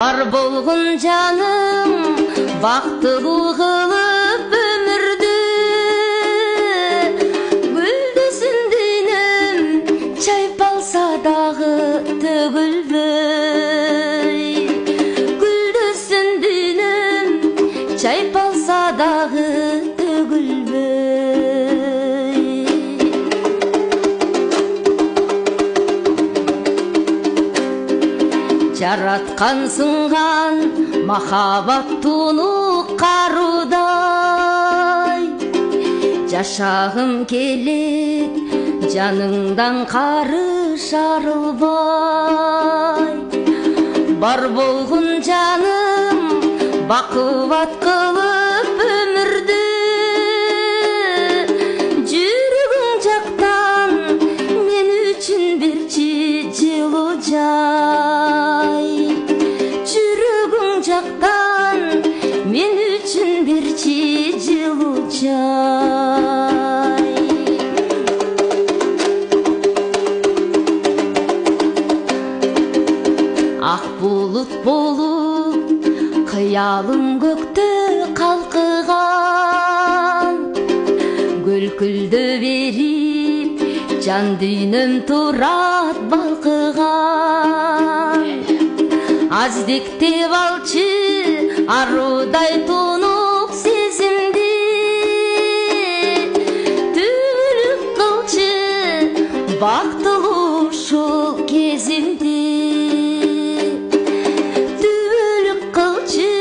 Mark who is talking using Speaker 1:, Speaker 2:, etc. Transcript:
Speaker 1: Бар болгон жаным бактылуу кылып өмүрдү, гүлдөсүн дүйнөм чайпалса дагы төгүлбөй, гүлдөсүн дүйнөм чайпалса дагы төгүлбөй. Жараткан сынган махаббат тунук карудай, жашагым келет жаныңдан карыш арылбай. Бар болгон жаным бакубат кылып өмүрдү, жүрөгүң жактан мен үчүн берчи жылуу жай. Жүрөгүң жактан мен үчүн берчи жылуу жай. Ак булут болуп кыялым көктө калкыган, көлкүлдө берип жан дүйнөм турат балкыган. Аздектеп алчы аруудай тунук сезимди, түбүлүк кылчы бактылуу ушул кезимди, түбүлүк кылчы